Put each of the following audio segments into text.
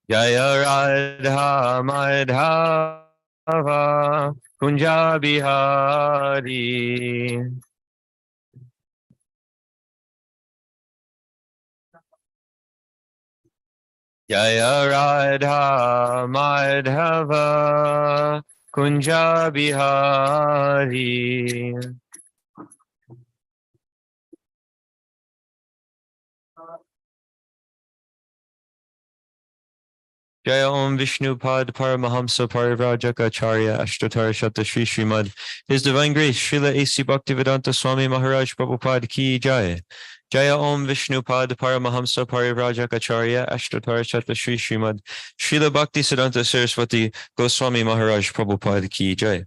Jaya Radha Madhava Kunja Bihari. Jaya Radha Madhava Kunja Bihari. Jaya Om Vishnu Pad Paramahamsa Parivrajaka Acharya Ashtatara Shata Shri Srimad. His Divine Grace Srila A.C. Bhaktivedanta Swami Maharaj Prabhupada Ki Jaya. Jaya Om Vishnu Pad Paramahamsa Parivrajaka Acharya Ashtatara Shata Shri Srimad. Srila Bhakti Siddhanta Saraswati Goswami Maharaj Prabhupada Ki Jaya.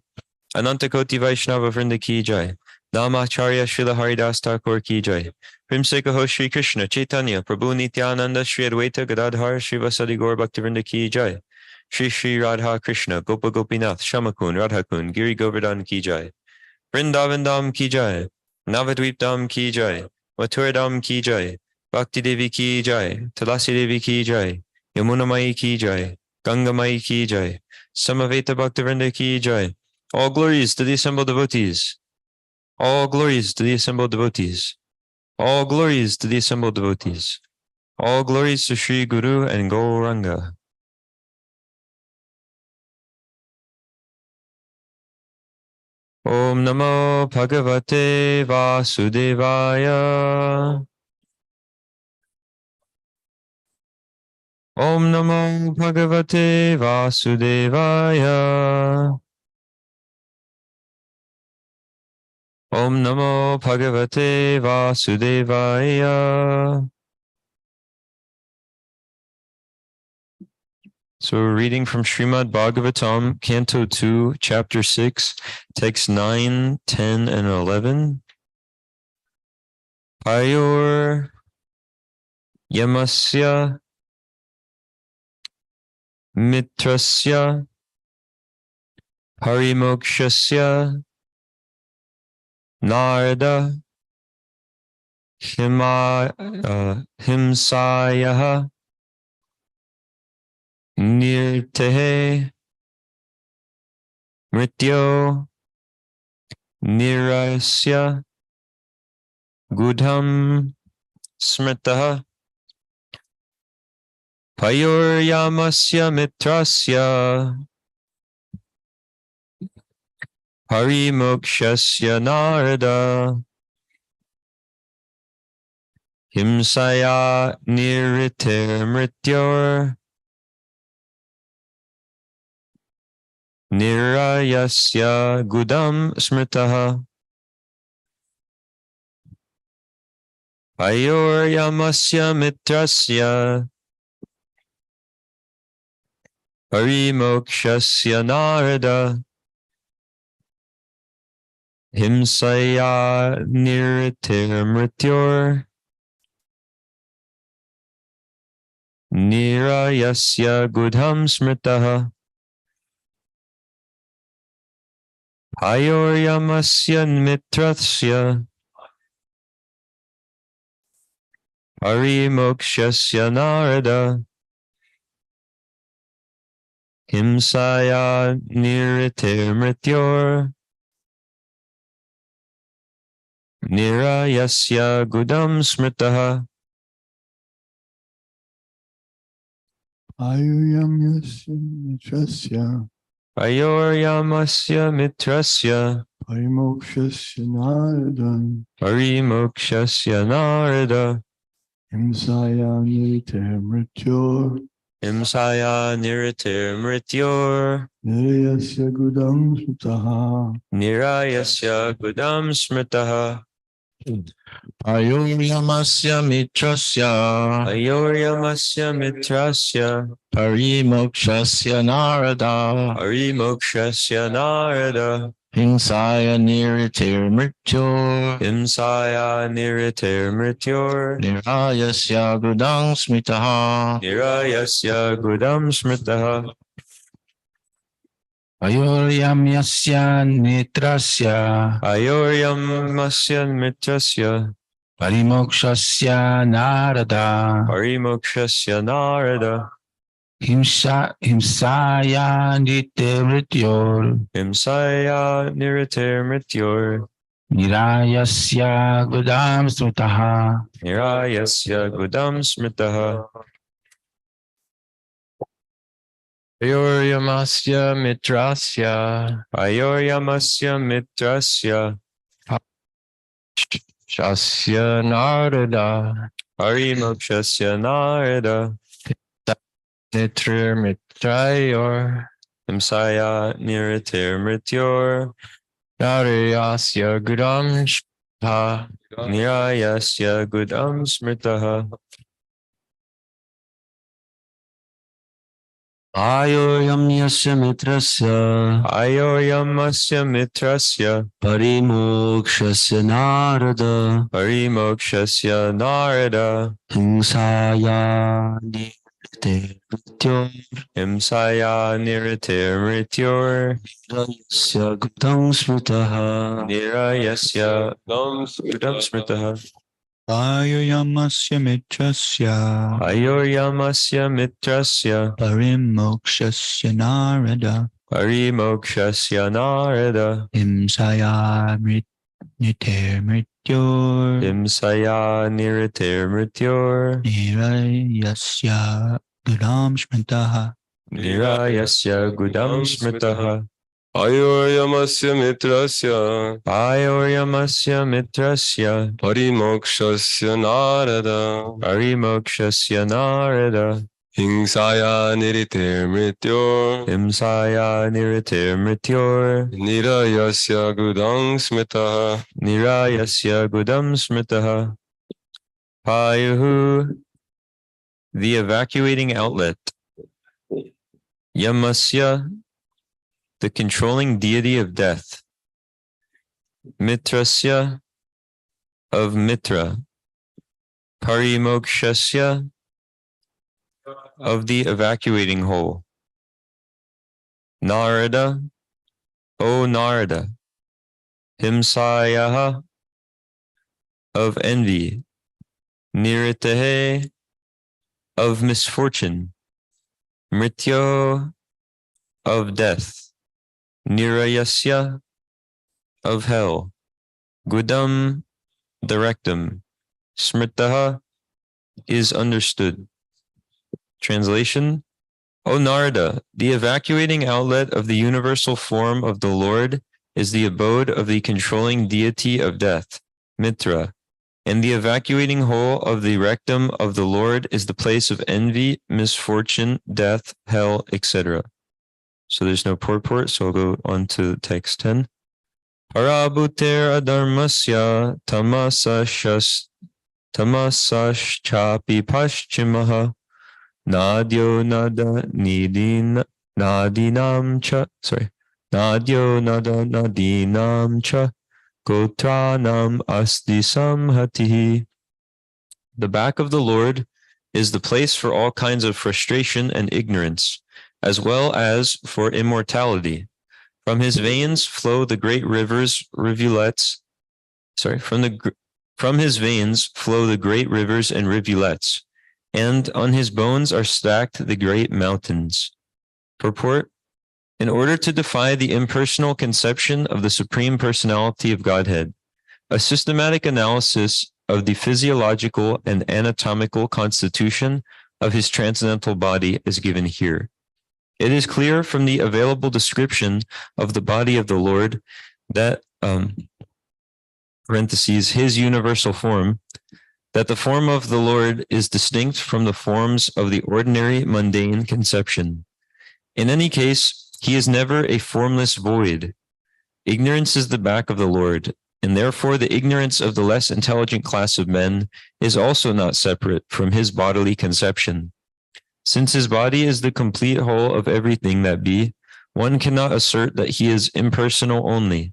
Ananta Koti Vaishnava Vrinda Ki Jai. Namacharya Srila Haridas Thakur Ki Jai. Primsekaho Shri Krishna Chaitanya Prabhu Nityananda Shri Advaita Gadadhar Srivasadi Gaur Bhaktivinoda Ki Jai. Shri Shri Radha Krishna Gopa Gopinath Shamakun Radhakun Giri Govardhan Ki Jai. Vrindavandam Ki Jai. Navadvipdam Ki Jai. Maturadam Ki Jai. Bhakti Devi Ki Jai. Tulasi Devi Ki Jai. Yamunamai Ki Jai. Gangamai Ki Jai. Samaveta Bhaktivinoda Ki Jai. All glories to the assembled devotees. All glories to the assembled devotees. All glories to the assembled devotees. All glories to Sri Guru and Gauranga. Om Namo Bhagavate Vasudevaya. Om Namo Bhagavate Vasudevaya. Om Namo Bhagavate Vasudevaya. So we're reading from Srimad Bhagavatam, Canto 2, Chapter 6, texts 9, 10, and 11. Payor Yamasya Mitrasya Parimokshasya Narada Himsayaha Nirtehe Mrityo Nirasya Gudham Smritaha Payoryamasya Mitrasya Parimokshasya Narada Himsaya Niritir Mrityor Nirayasya Gudam Smritaha Payoryamasya Mitrasya Parimokshasya Narada Himsaya Niritir Mrityor Nirayasya Gudham Smritaha Payoryamasya Mitrasya Parimokshasya Narada Himsaya Niritir Mrityor Nirayasya Gudam Smritaha Payoryamasya Mitrasya Payoryamasya Mitrasya Parimokshasya Narada Parimokshasya Narada Himsaya Nirite Mrityor Himsaya Niritir Mrityor Nirayasya Gudam Smritaha Nirayasya Gudam Smritaha Payoryamasya Mitrasya Payoryamasya Mitrasya Parimokshasya Narada Parimokshasya Narada Himsaya Niritir Mrityor Himsaya Niritir Mrityor Nirayasya Gudang Smritaha Nirayasya Gudam Smritaha Payoryamasya Nitrasya Payoryamasya Mitrasya Parimokshasya Narada Parimokshasya Narada himsaya nitemrityor Himsaya niriter mrityor. nirayasya gudam smritaha Nirayasya gudam smritaha. Ayoryamasya mitrasya Ayoryamasya mitrasya. Shasya narada Parimokshasya narada. nitrir mitrayor Himsaya niriter mrityor. narayasya gudam smritaha Nirayasya gudam smritaha. Ayoryamyasya mitrasya Ayoryamasya mitrasya. parimokshasya narada Parimokshasya narada. himsaya nirite mrityor Himsaya niriter mrityor. nirayasya gudam smritaha Nirayasya gudam smritaha. Ayoyamasya mitrasya Ayoryamasya mitrasya. parimokshasya narada Parimokshasya narada. himsaya niter mrityor Himsaya niriter mrityor. nirayasya gudam smritaha. Nirayasya gudam smritaha. Ayoryamasya mitrasya Ayoryamasya mitrasya. parimokshasya narada Parimokshasya narada. hingsaya nirite mrityor Himsaya niriter mrityor. nirayasya gudang smitaha. Nirayasya gudam smritaha. Payuhu, the evacuating outlet. Yamasya, the controlling deity of death. Mitrasya, of Mitra. Parimokshasya, of the evacuating hole. Narada, O Narada. Himsayaha, of envy. Niritahe, of misfortune. Mrityo, of death. Nirayasya, of hell. Gudam, the rectum. Smritaha, is understood. Translation: O Narada, the evacuating outlet of the universal form of the Lord is the abode of the controlling deity of death, Mitra, and the evacuating hole of the rectum of the Lord is the place of envy, misfortune, death, hell, etc. So there's no purport, so I'll go on to text 10. Parabhuter adharmasya tamasaschapi paschimaha nadyo nada nadinam cha nadyo nada nadinam cha gotranam asti samhatihi. The back of the Lord is the place for all kinds of frustration and ignorance, as well as for immortality. From his veins flow the great rivulets. From his veins flow the great rivers and rivulets, and on his bones are stacked the great mountains. Purport: in order to defy the impersonal conception of the Supreme Personality of Godhead, a systematic analysis of the physiological and anatomical constitution of his transcendental body is given here. It is clear from the available description of the body of the Lord that, his universal form, that the form of the Lord is distinct from the forms of the ordinary mundane conception. In any case, he is never a formless void. Ignorance is the back of the Lord, and therefore the ignorance of the less intelligent class of men is also not separate from his bodily conception. Since his body is the complete whole of everything that be, one cannot assert that he is impersonal only.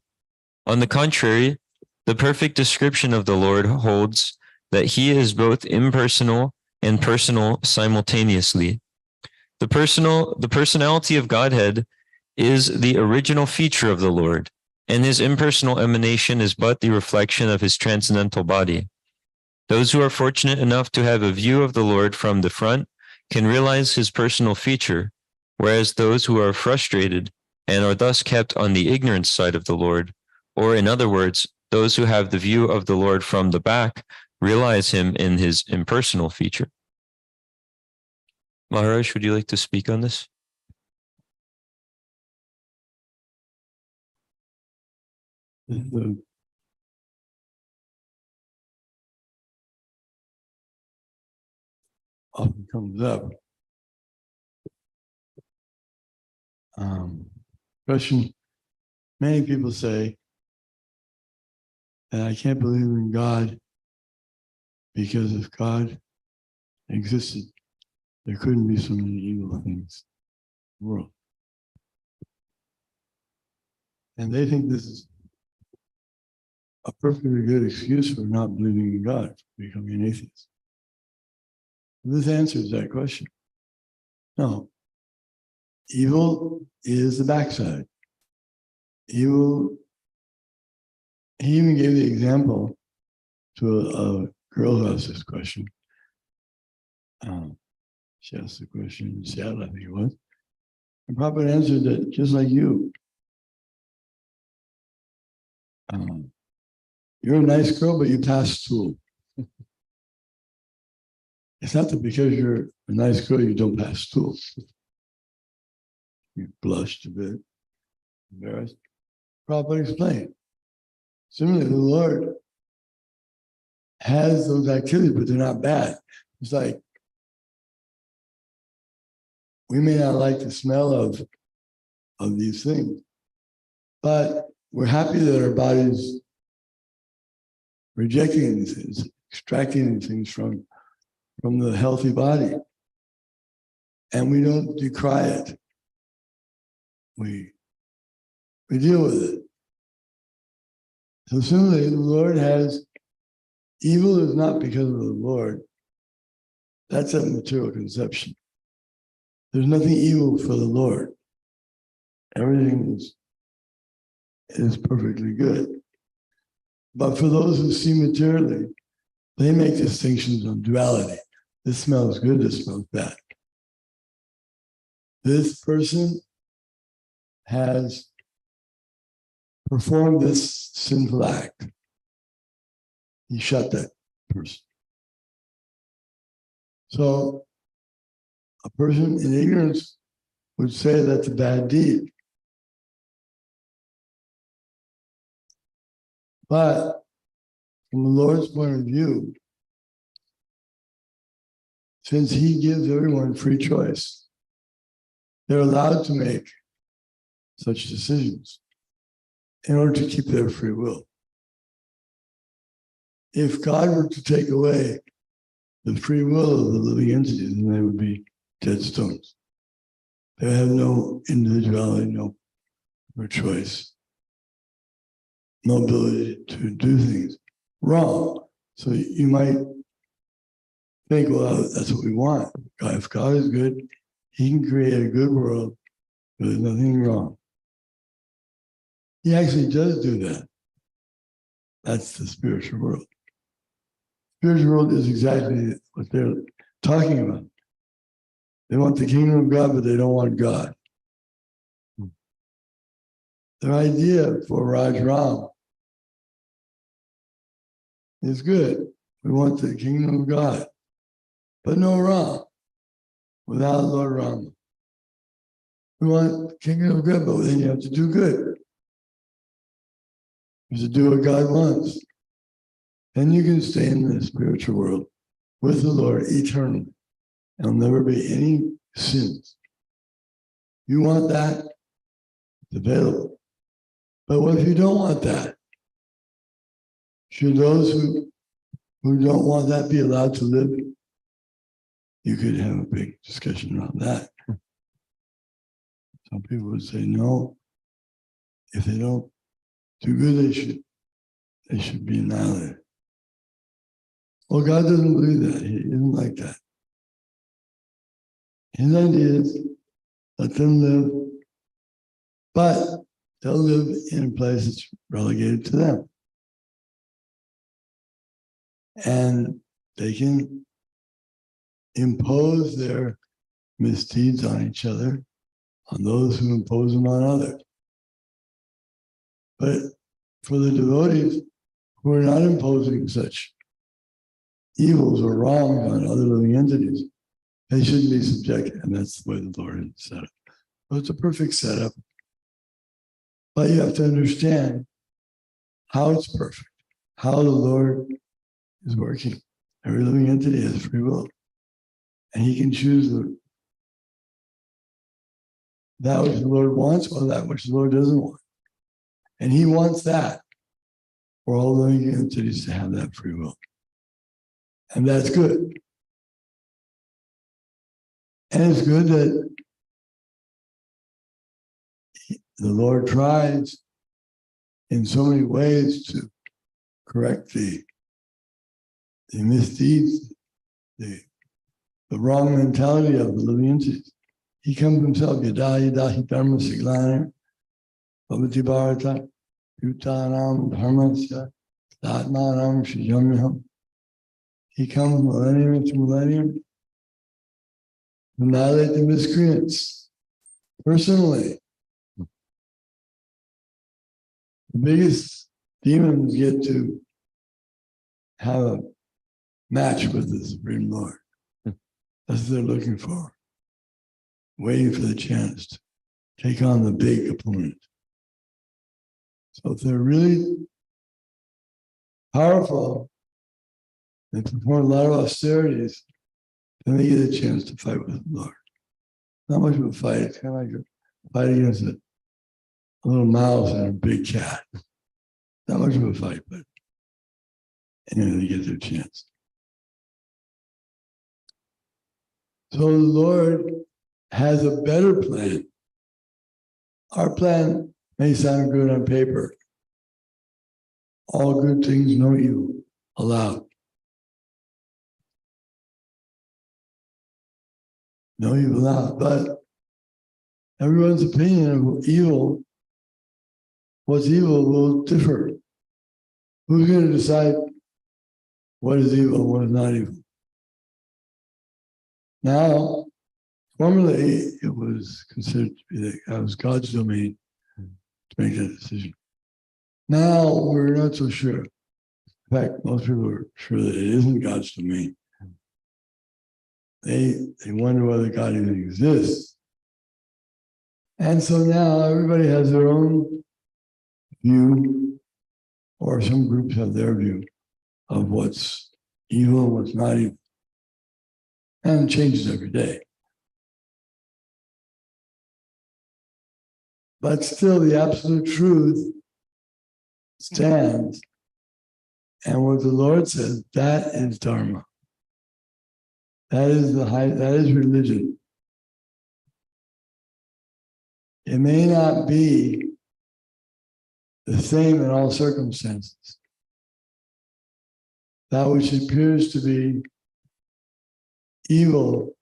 On the contrary, the perfect description of the Lord holds that he is both impersonal and personal simultaneously. The personality of Godhead is the original feature of the Lord, and his impersonal emanation is but the reflection of his transcendental body. Those who are fortunate enough to have a view of the Lord from the front can realize his personal feature, whereas those who are frustrated and are thus kept on the ignorance side of the Lord, or in other words, those who have the view of the Lord from the back, realize him in his impersonal feature. Maharaj, would you like to speak on this? Often comes up. Question, many people say that I can't believe in God because if God existed, there couldn't be so many evil things in the world. And they think this is a perfectly good excuse for not believing in God, for becoming an atheist. This answers that question. No. Evil is the backside. Evil, he even gave the example to a girl who asked this question. She asked the question in Seattle, I think it was. And Prabhupada answered that just like you. You're a nice girl, but you passed school. It's not that because you're a nice girl, you don't pass school. You blushed a bit, embarrassed. Prabhupada explained. Similarly, the Lord has those activities, but they're not bad. It's like we may not like the smell of these things, but we're happy that our body's rejecting these things, extracting these things from the healthy body. And we don't decry it. We deal with it. So similarly, the Lord has, evil is not because of the Lord. That's a material conception. There's nothing evil for the Lord. Everything is perfectly good. But for those who see materially, they make distinctions on duality. This smells good, this smells bad. This person has performed this sinful act. He shot that person. So a person in ignorance would say that's a bad deed. But from the Lord's point of view, since he gives everyone free choice, they're allowed to make such decisions in order to keep their free will. If God were to take away the free will of the living entities, then they would be dead stones. They have no individuality, no choice, no ability to do things wrong. So you might think, well, that's what we want. If God is good, he can create a good world where there's nothing wrong. He actually does do that. That's the spiritual world. Spiritual world is exactly what they're talking about. They want the kingdom of God, but they don't want God. Their idea for Raj Ram is good. We want the kingdom of God, but no Ram, without Lord Rama. We want the kingdom of God, but then you have to do good. You have to do what God wants. Then you can stay in the spiritual world with the Lord eternally. There'll never be any sins. You want that? It's available. But what if you don't want that? Should those who don't want that be allowed to live? You could have a big discussion around that. Some people would say no. If they don't do good, they should be annihilated. Well, God doesn't believe that. He isn't like that. His idea is let them live, but they'll live in a place that's relegated to them. And they can impose their misdeeds on each other, on those who impose them on others. But for the devotees who are not imposing such evils or wrongs on other living entities, they shouldn't be subjected, and that's the way the Lord has set up. So it's a perfect setup. But you have to understand how it's perfect, how the Lord is working. Every living entity has free will. And he can choose that which the Lord wants or that which the Lord doesn't want. And he wants that for all living entities to have that free will. And that's good. And it's good that the Lord tries in so many ways to correct the misdeeds, the wrong mentality of the living entities. He comes himself, yada yada hi dharma siglanam, bhavati bharata, yutanam dharmasya, tatmanam shijamyaham. He comes millennium to millennium to annihilate the miscreants personally. The biggest demons get to have a match with the Supreme Lord. That's what they're looking for. Waiting for the chance to take on the big opponent. So if they're really powerful, they perform a lot of austerities, then they get a chance to fight with the Lord. Not much of a fight. It's kind of like a fight against a little mouse and a big cat. Not much of a fight, but anyway, they get their chance. So the Lord has a better plan. Our plan may sound good on paper. All good things, no evil allowed. No evil allowed, but everyone's opinion of evil, what's evil, will differ. Who's going to decide what is evil and what is not evil? Now, formerly, it was considered to be that was God's domain to make that decision. Now, we're not so sure. In fact, most people are sure that it isn't God's domain. They wonder whether God even exists. And so now everybody has their own view, or some groups have their view of what's evil and what's not evil. And it changes every day. But still, the absolute truth stands. And what the Lord says, that is Dharma. That is that is religion. It may not be the same in all circumstances. That which appears to be evil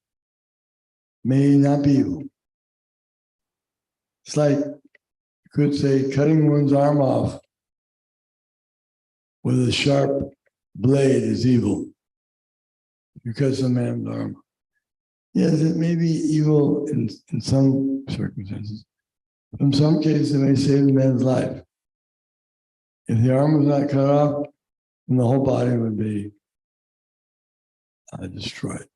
may not be evil. It's like you could say cutting one's arm off with a sharp blade is evil. You cut some man's arm. Yes, it may be evil in some circumstances. In some cases, it may save the man's life. If the arm was not cut off, then the whole body would be destroyed.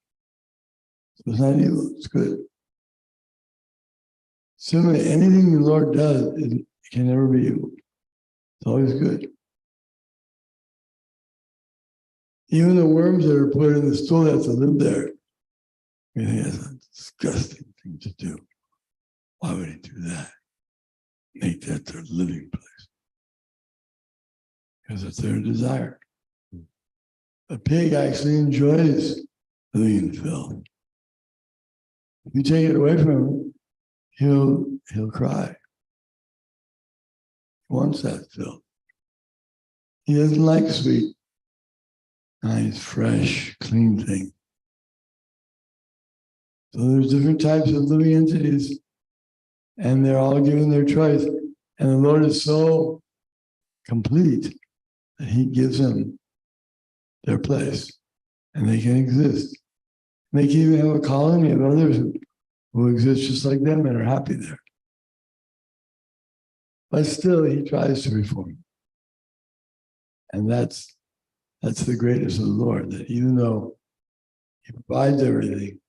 So it's not evil, it's good. Similarly, anything the Lord does, it can never be evil. It's always good. Even the worms that are put in the stool that have to live there, I mean, that's a disgusting thing to do. Why would he do that? Make that their living place. Because it's their desire. A pig actually enjoys living in filth. If you take it away from him, he'll cry. He wants that filth. He doesn't like sweet, nice, fresh, clean things. So there's different types of living entities, and they're all given their choice. And the Lord is so complete that he gives them their place, and they can exist They can even have a colony of others who exist just like them and are happy there. But still, he tries to reform. And that's the greatness of the Lord, that even though he provides everything,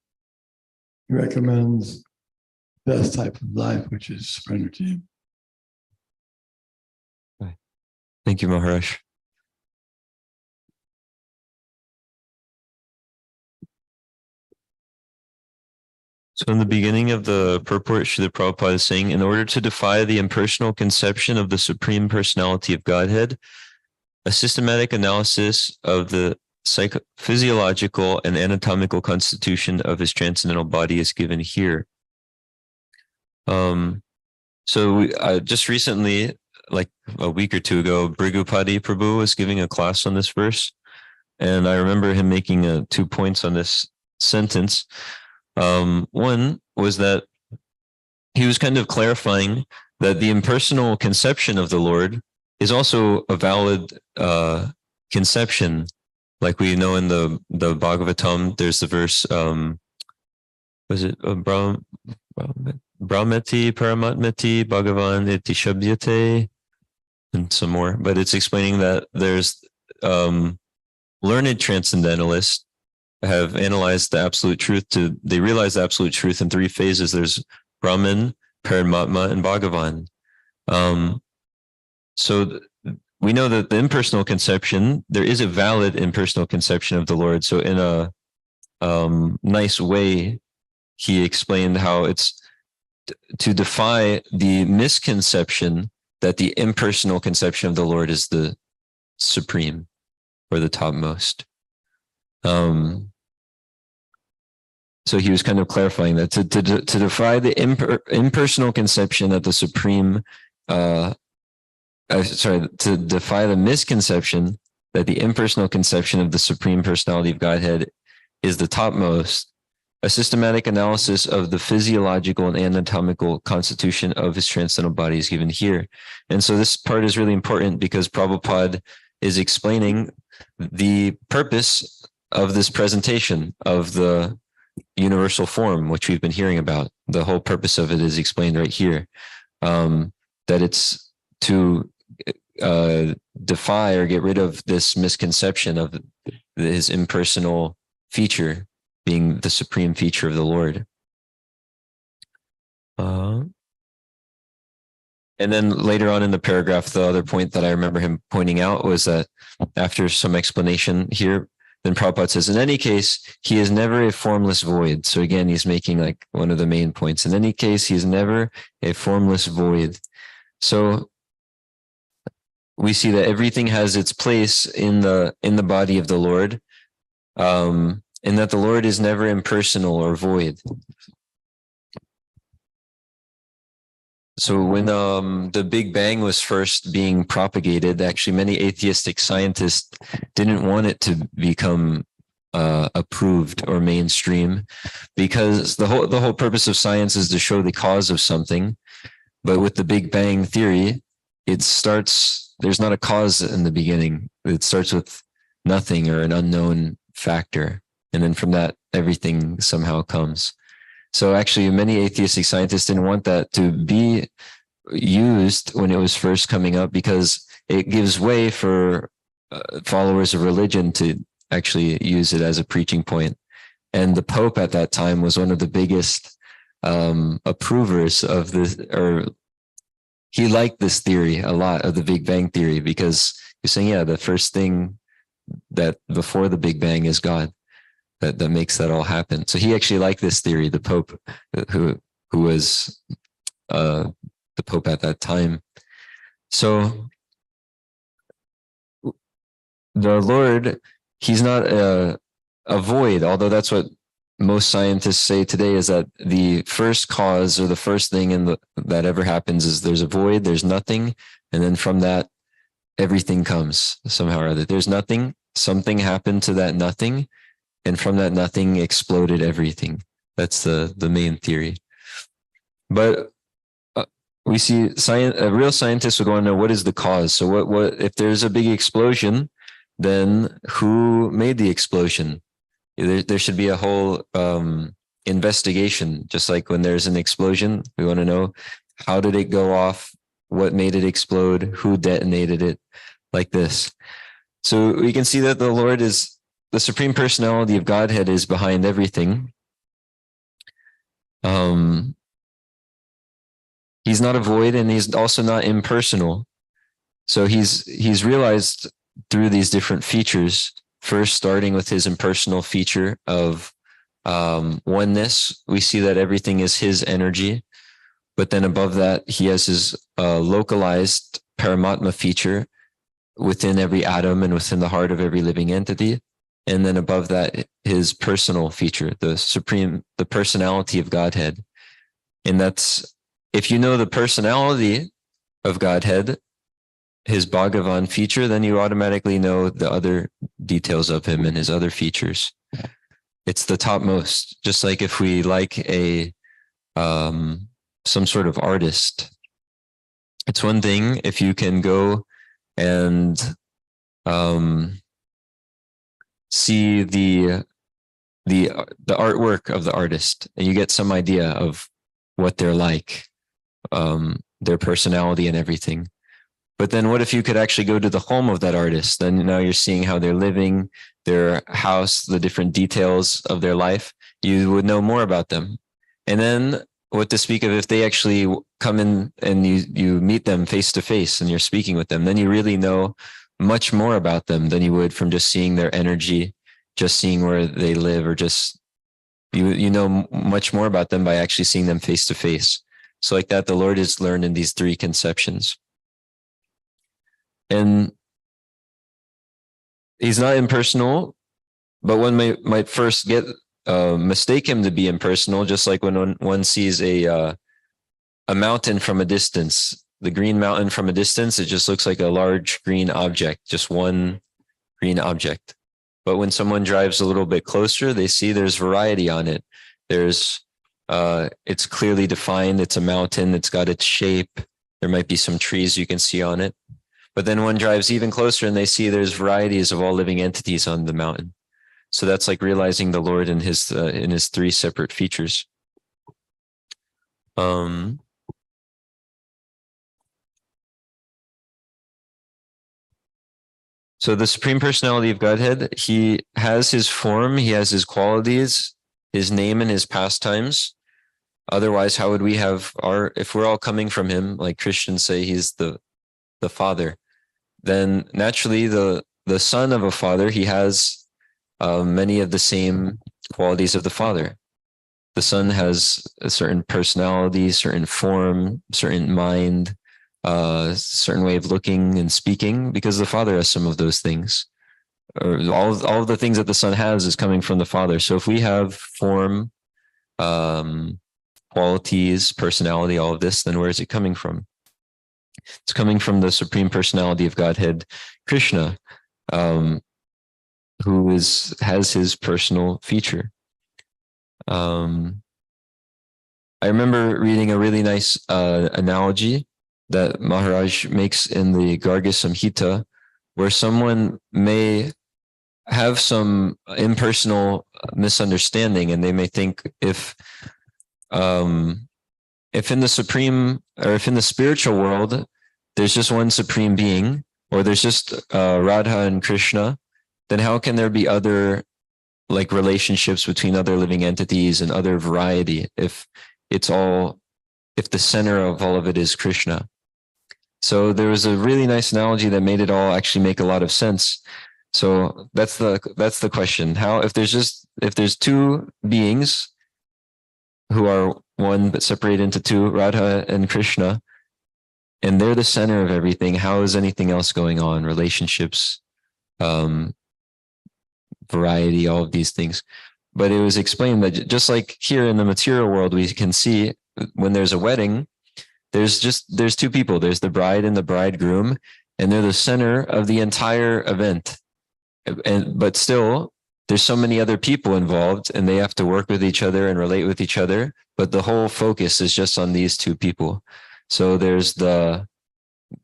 he recommends the best type of life, which is surrender to him. Thank you, Maharaj. So in the beginning of the purport, Srila Prabhupada is saying, in order to defy the impersonal conception of the Supreme Personality of Godhead, a systematic analysis of the physiological and anatomical constitution of his transcendental body is given here. Just recently, like a week or two ago, Brigupati Prabhu was giving a class on this verse. And I remember him making 2 points on this sentence. One was that he was kind of clarifying that the impersonal conception of the Lord is also a valid conception. Like we know in the Bhagavatam, there's the verse, was it Brahmeti Paramatmeti Bhagavan Iti Shabdyate, and some more. But it's explaining that there's learned transcendentalists have analyzed the absolute truth they realize the absolute truth in 3 phases. There's Brahman, Paramatma, and Bhagavan. We know that the impersonal conception, there is a valid impersonal conception of the Lord. So in a nice way, he explained how it's to defy the misconception that the impersonal conception of the Lord is the supreme or the topmost. So he was kind of clarifying that to defy the impersonal conception that the supreme, to defy the misconception that the impersonal conception of the Supreme Personality of Godhead is the topmost, a systematic analysis of the physiological and anatomical constitution of his transcendental body is given here. And so this part is really important because Prabhupada is explaining the purpose of this presentation of the universal form, which we've been hearing about. The whole purpose of it is explained right here, that it's to defy or get rid of this misconception of his impersonal feature being the supreme feature of the Lord. And then later on in the paragraph, the other point that I remember him pointing out was that after some explanation here, then Prabhupada says, in any case, he is never a formless void. So again, he's making like one of the main points. In any case, he is never a formless void. So we see that everything has its place in the body of the Lord, and that the Lord is never impersonal or void. So when the Big Bang was first being propagated, actually many atheistic scientists didn't want it to become approved or mainstream, because the whole purpose of science is to show the cause of something. But with the Big Bang theory, there's not a cause in the beginning. It starts with nothing or an unknown factor. And then from that, everything somehow comes. So actually, many atheistic scientists didn't want that to be used when it was first coming up, because it gives way for followers of religion to actually use it as a preaching point. And the Pope at that time was one of the biggest approvers of this, or he liked this theory a lot, of the Big Bang theory, because he's saying, yeah, the first thing that before the Big Bang is God. That makes that all happen. So he actually liked this theory, the Pope, who was the Pope at that time. So the Lord, he's not a void, although that's what most scientists say today, is that the first cause or the first thing that ever happens is there's a void, there's nothing, and then from that, everything comes somehow or other. There's nothing, something happened to that nothing, and from that nothing exploded everything. That's the main theory. But we see a real scientist would want to know, what is the cause? So what if there's a big explosion, then who made the explosion? There should be a whole investigation, just like when there's an explosion. We want to know, how did it go off? What made it explode? Who detonated it? Like this. So we can see that the Lord is, the Supreme Personality of Godhead is behind everything. He's not a void, and he's also not impersonal. So he's realized through these different features, first starting with his impersonal feature of oneness. We see that everything is his energy, but then above that, he has his localized Paramatma feature within every atom and within the heart of every living entity. And then above that, his personal feature, the personality of Godhead. And that's, if you know the personality of Godhead, his Bhagavan feature, then you automatically know the other details of him and his other features. It's the topmost. Just like if we like a some sort of artist, it's one thing if you can go and see the artwork of the artist, and you get some idea of what they're like, their personality and everything. But then what if you could actually go to the home of that artist? Then now you're seeing how they're living, their house, the different details of their life. You would know more about them. And then what to speak of if they actually come in and you meet them face to face and you're speaking with them, then you really know much more about them than you would from just seeing their energy, just seeing where they live, or just, you know much more about them by actually seeing them face to face. So like that, the Lord is learned in these three conceptions. And he's not impersonal, but one might first mistake him to be impersonal, just like when one sees a mountain from a distance. The green mountain from a distance, it just looks like a large green object, just one green object. But when someone drives a little bit closer, they see there's variety on it. There's it's clearly defined. It's a mountain. It's got its shape. There might be some trees you can see on it. But then one drives even closer and they see there's varieties of all living entities on the mountain. So that's like realizing the Lord in his three separate features. So the Supreme Personality of Godhead, he has his form, he has his qualities, his name and his pastimes. Otherwise, how would we have if we're all coming from him, like Christians say he's the Father, then naturally the son of a father, he has many of the same qualities of the Father. The Son has a certain personality, certain form, certain mind, certain way of looking and speaking, because the Father has some of those things. Or all of the things that the Son has is coming from the Father. So if we have form, qualities, personality, all of this, then where is it coming from? It's coming from the Supreme Personality of Godhead, Krishna, who has his personal feature. I remember reading a really nice analogy that Maharaj makes in the Garga Samhita, where someone may have some impersonal misunderstanding, and they may think if in the supreme, or if in the spiritual world there's just one supreme being, or there's just Radha and Krishna, then how can there be other like relationships between other living entities and other variety if the center of all of it is Krishna? So there was a really nice analogy that made it all actually make a lot of sense. So that's the question. How, if there's two beings who are one but separated into two, Radha and Krishna, and they're the center of everything, how is anything else going on? Relationships, variety, all of these things. But it was explained that just like here in the material world, we can see when there's a wedding, there's two people. There's the bride and the bridegroom, and they're the center of the entire event. But still, there's so many other people involved, and they have to work with each other and relate with each other. But the whole focus is just on these two people. So there's the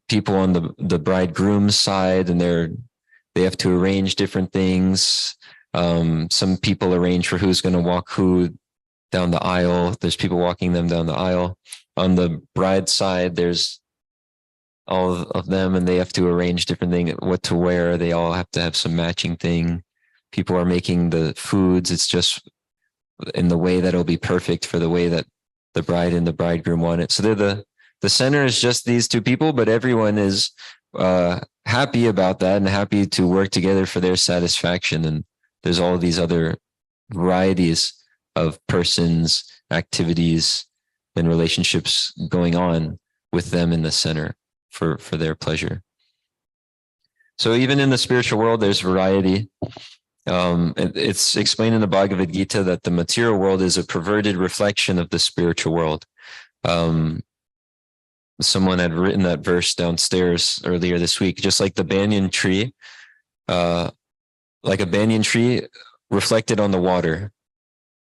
people on the bridegroom's side, and they have to arrange different things. Some people arrange for who's going to walk who down the aisle. There's people walking them down the aisle. On the bride's side, there's all of them, and they have to arrange different things, what to wear. They all have to have some matching thing. People are making the foods. It's just in the way that it'll be perfect for the way that the bride and the bridegroom want it. So they're the center is just these two people, but everyone is happy about that and happy to work together for their satisfaction. And there's all these other varieties of persons, activities, and relationships going on with them in the center for their pleasure. So even in the spiritual world, there's variety. It's explained in the Bhagavad Gita that the material world is a perverted reflection of the spiritual world. Someone had written that verse downstairs earlier this week, just like the banyan tree, like a banyan tree reflected on the water.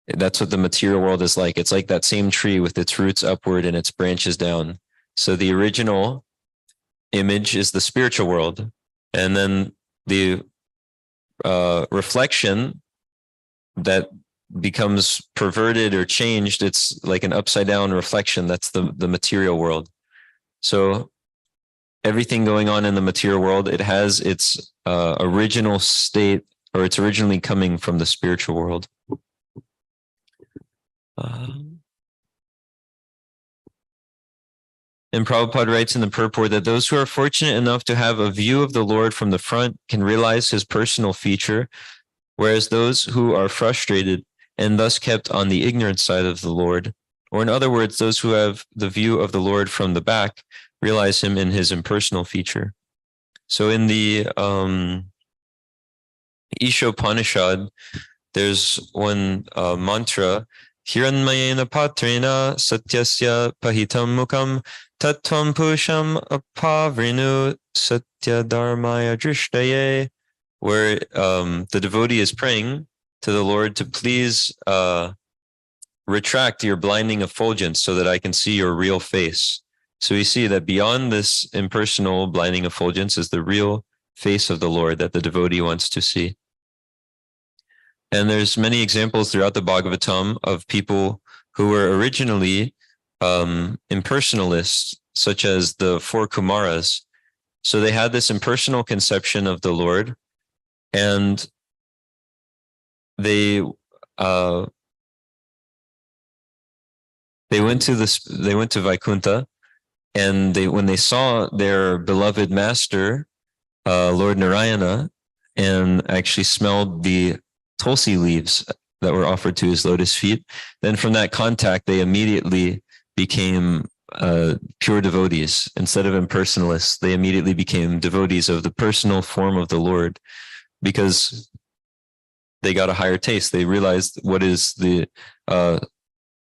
That's what the material world is like. It's like that same tree with its roots upward and its branches down. So the original image is the spiritual world. And then the reflection that becomes perverted or changed, it's like an upside down reflection. That's the material world. So everything going on in the material world, it has its original state, or it's originally coming from the spiritual world. And Prabhupada writes in the purport that those who are fortunate enough to have a view of the Lord from the front can realize his personal feature, whereas those who are frustrated and thus kept on the ignorant side of the Lord, or in other words, those who have the view of the Lord from the back, realize him in his impersonal feature. So in the Ishopanishad, there's one mantra, Hiranmayena patrena satyasya pahitam mukam tattvam pusham apavrinu satya dharmaya drishtaye, where the devotee is praying to the Lord to please retract your blinding effulgence so that I can see your real face. So we see that beyond this impersonal blinding effulgence is the real face of the Lord that the devotee wants to see. And there's many examples throughout the Bhagavatam of people who were originally impersonalists, such as the four Kumaras. So they had this impersonal conception of the Lord, and they went to Vaikuntha, and when they saw their beloved master, Lord Narayana, and actually smelled the tulsi leaves that were offered to his lotus feet, then from that contact, they immediately became pure devotees. Instead of impersonalists, they immediately became devotees of the personal form of the Lord, because they got a higher taste. They realized what is the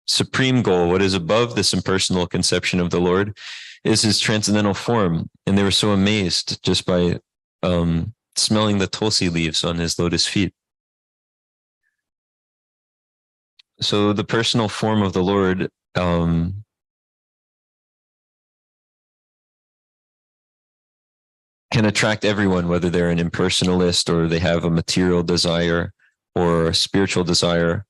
supreme goal, what is above this impersonal conception of the Lord, is his transcendental form. And they were so amazed just by smelling the tulsi leaves on his lotus feet. So the personal form of the Lord can attract everyone, whether they're an impersonalist or they have a material desire or a spiritual desire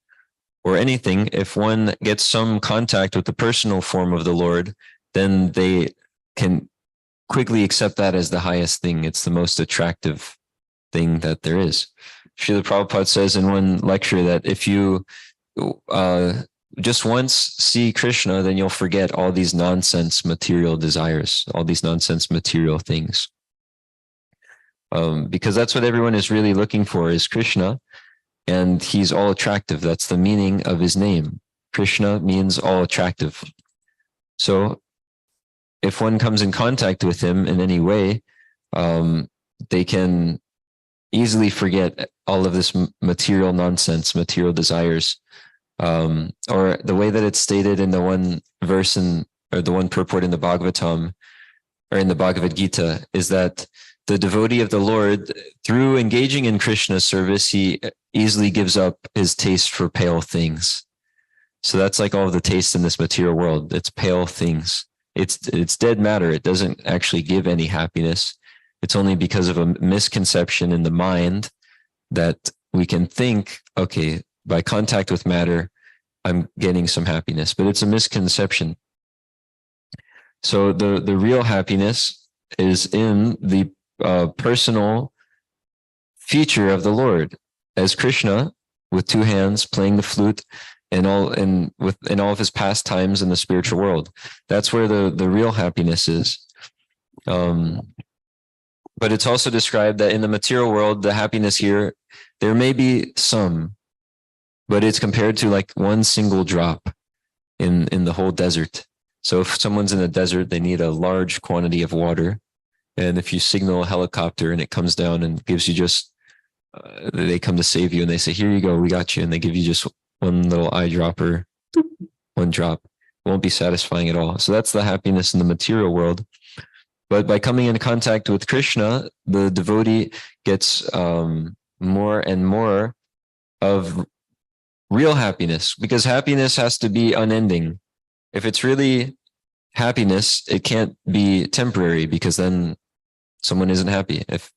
or anything. If one gets some contact with the personal form of the Lord, then they can quickly accept that as the highest thing. It's the most attractive thing that there is. Srila Prabhupada says in one lecture that if you just once see Krishna, then you'll forget all these nonsense material desires, all these nonsense material things. Because that's what everyone is really looking for, is Krishna, and he's all attractive. That's the meaning of his name. Krishna means all attractive. So if one comes in contact with him in any way, they can easily forget all of this material nonsense, material desires. Or the way that it's stated in the one verse or the one purport in the Bhagavatam or in the Bhagavad Gita is that the devotee of the Lord, through engaging in Krishna's service, he easily gives up his taste for pale things. So that's like all of the taste in this material world. It's pale things. It's dead matter. It doesn't actually give any happiness. It's only because of a misconception in the mind that we can think, okay, by contact with matter, I'm getting some happiness, but it's a misconception. So the real happiness is in the personal feature of the Lord, as Krishna with two hands playing the flute and all in all of his pastimes in the spiritual world. That's where the real happiness is. But it's also described that in the material world, the happiness here, there may be some, but it's compared to like one single drop in the whole desert. So if someone's in a desert, they need a large quantity of water. And if you signal a helicopter and it comes down and gives you just, they come to save you and they say, here you go, we got you. And they give you just one little eyedropper, one drop. It won't be satisfying at all. So that's the happiness in the material world. But by coming into contact with Krishna, the devotee gets more and more of real happiness, because happiness has to be unending. If it's really happiness, it can't be temporary, because then someone isn't happy. If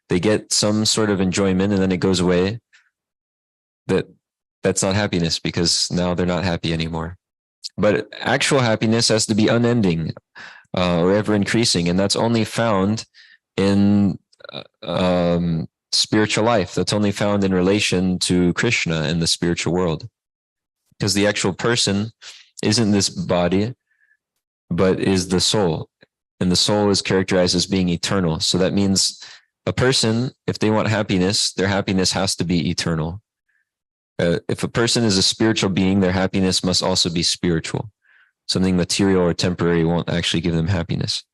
they get some sort of enjoyment and then it goes away, that's not happiness, because now they're not happy anymore. But actual happiness has to be unending, or ever increasing, and that's only found in spiritual life. That's only found in relation to Krishna in the spiritual world, because the actual person isn't this body, but is the soul, and the soul is characterized as being eternal. So that means a person, if they want happiness, their happiness has to be eternal. If a person is a spiritual being, their happiness must also be spiritual. Something material or temporary won't actually give them happiness.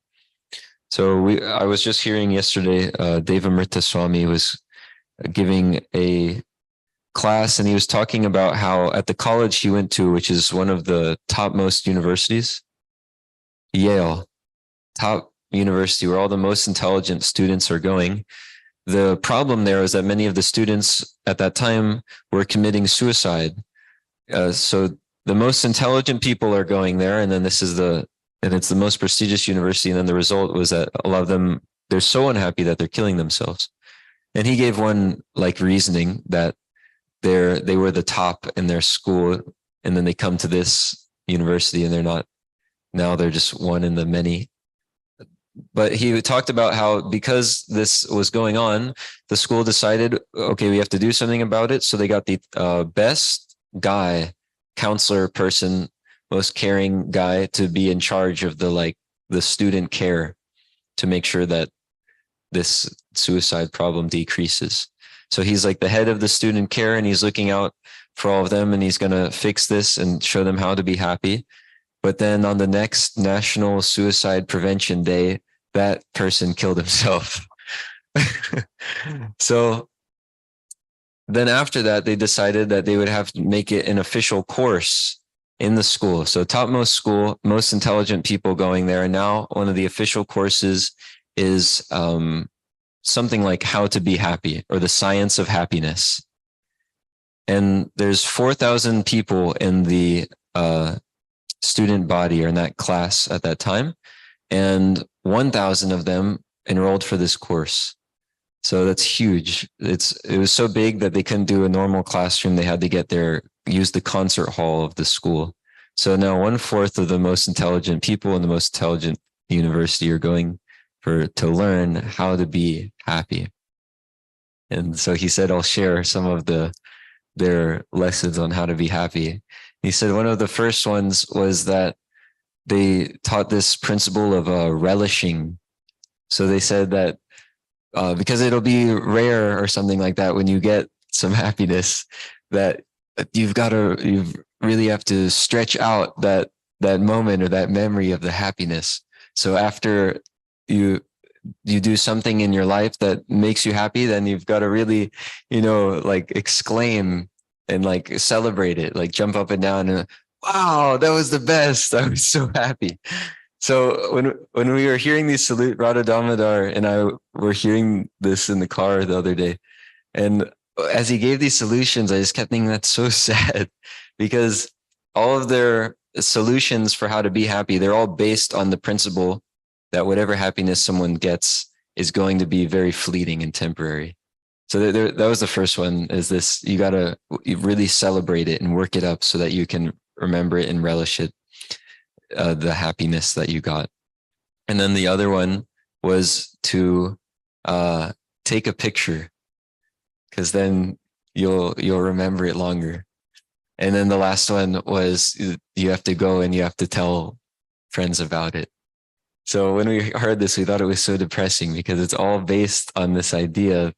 So I was just hearing yesterday, Devamrita Swami was giving a class, and he was talking about how at the college he went to, which is one of the topmost universities, Yale, top university where all the most intelligent students are going. The problem there is that many of the students at that time were committing suicide. So the most intelligent people are going there, and then it's the most prestigious university. And then the result was that a lot of them, they're so unhappy that they're killing themselves. And he gave one like reasoning that they were the top in their school, and then they come to this university and they're not, now they're just one in the many. But he talked about how because this was going on, the school decided, okay, we have to do something about it. So they got the best guy, counselor person, most caring guy to be in charge of the student care, to make sure that this suicide problem decreases. So he's like the head of the student care, and he's looking out for all of them, and he's going to fix this and show them how to be happy. But then on the next National Suicide Prevention Day, that person killed himself. So then after that, they decided that they would have to make it an official course in the school. So topmost school, most intelligent people going there. And now one of the official courses is something like how to be happy, or the science of happiness. And there's 4,000 people in the student body, or in that class at that time. And 1,000 of them enrolled for this course. So that's huge. It was so big that they couldn't do a normal classroom. They had to use the concert hall of the school. So now 1/4 of the most intelligent people in the most intelligent university are going to learn how to be happy. And so he said, I'll share some of their lessons on how to be happy. He said one of the first ones was that they taught this principle of relishing. So they said that because it'll be rare or something like that when you get some happiness, that you really have to stretch out that moment or that memory of the happiness. So after you do something in your life that makes you happy, then you've got to really, exclaim and celebrate it, jump up and down and, wow, that was the best. I was so happy. So when we were hearing these salute, Radha Damodar and I were hearing this in the car the other day. And as he gave these solutions, I just kept thinking that's so sad, because all of their solutions for how to be happy, they're all based on the principle that whatever happiness someone gets is going to be very fleeting and temporary. So that was the first one, is this, you really celebrate it and work it up so that you can remember it and relish it, the happiness that you got. And then the other one was to take a picture, because then you'll remember it longer. And then the last one was you have to go and you have to tell friends about it. So when we heard this, we thought it was so depressing, because it's all based on this idea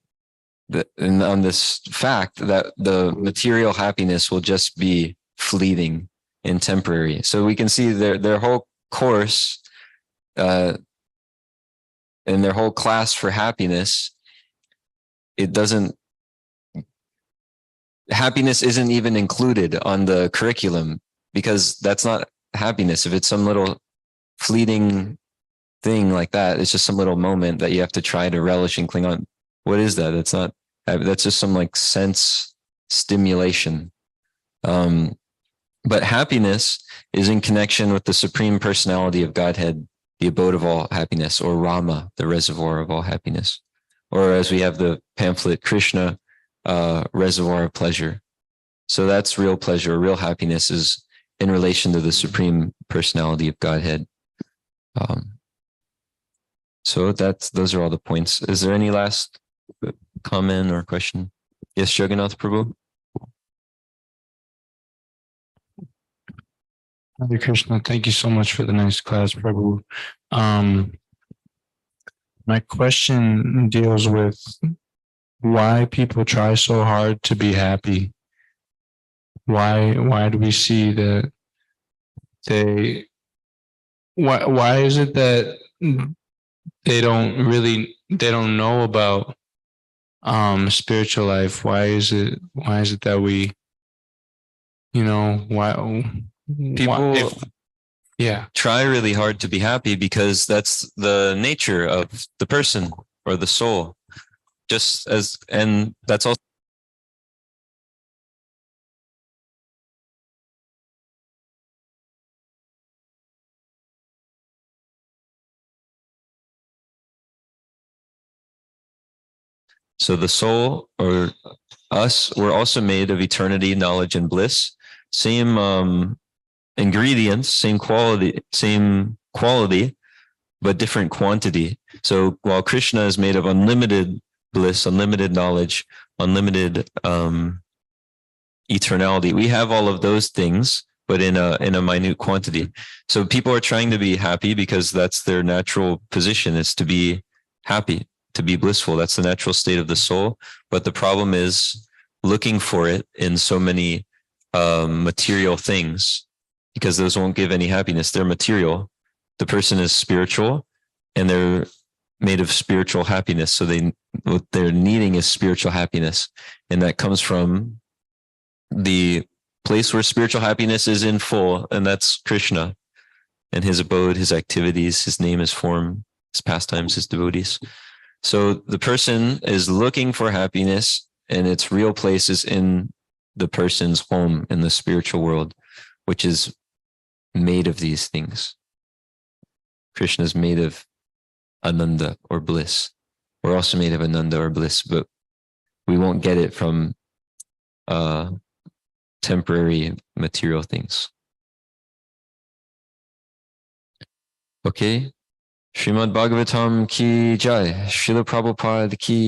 and on this fact that the material happiness will just be fleeting and temporary. So we can see their whole course and their whole class for happiness, happiness isn't even included on the curriculum, because that's not happiness. If it's some little fleeting thing like that, it's just some little moment that you have to try to relish and cling on. What is that? That's just some like sense stimulation. But happiness is in connection with the Supreme Personality of Godhead, the abode of all happiness, or Rama, the reservoir of all happiness. Or as we have the pamphlet, Krishna, reservoir of pleasure. So that's real pleasure. Real happiness is in relation to the Supreme Personality of Godhead. So those are all the points. Is there any last comment or question? Yes, Jagannath Prabhu. Hare Krishna, thank you so much for the nice class, Prabhu. My question deals with why people try so hard to be happy. Why do we see that why is it that they don't know about spiritual life? Why is it that we, People yeah, try really hard to be happy because that's the nature of the person or the soul. And that's also so the soul, or us, we're also made of eternity, knowledge, and bliss. Same ingredients, same quality, but different quantity. So while Krishna is made of unlimited bliss, unlimited knowledge, unlimited eternality, we have all of those things, but in a minute quantity. So people are trying to be happy because that's their natural position, is to be happy, to be blissful. That's the natural state of the soul. But the problem is looking for it in so many material things, because those won't give any happiness. They're material. The person is spiritual, and they're made of spiritual happiness. So what they're needing is spiritual happiness. And that comes from the place where spiritual happiness is in full, and that's Krishna and his abode, his activities, his name, his form, his pastimes, his devotees. So the person is looking for happiness, and its real place is in the person's home in the spiritual world, which is made of these things. Krishna is made of Ananda, or bliss. We're also made of Ananda, or bliss, but we won't get it from temporary material things. Okay. Srimad Bhagavatam ki jai. Srila Prabhupada ki